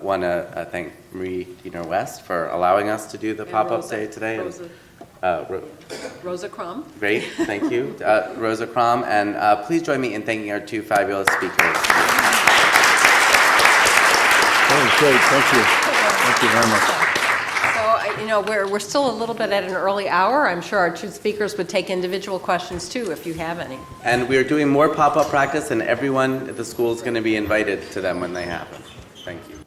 S2: want to thank Marie Diener West for allowing us to do the pop-up day today.
S1: Rosa Crum.
S2: Great, thank you. Rosa Crum. And please join me in thanking our 2 fabulous speakers.
S5: That was great. Thank you. Thank you very much.
S1: So, we're still a little bit at an early hour. I'm sure our 2 speakers would take individual questions too, if you have any.
S2: And we are doing more pop-up practice, and everyone at the school is going to be invited to them when they happen. Thank you.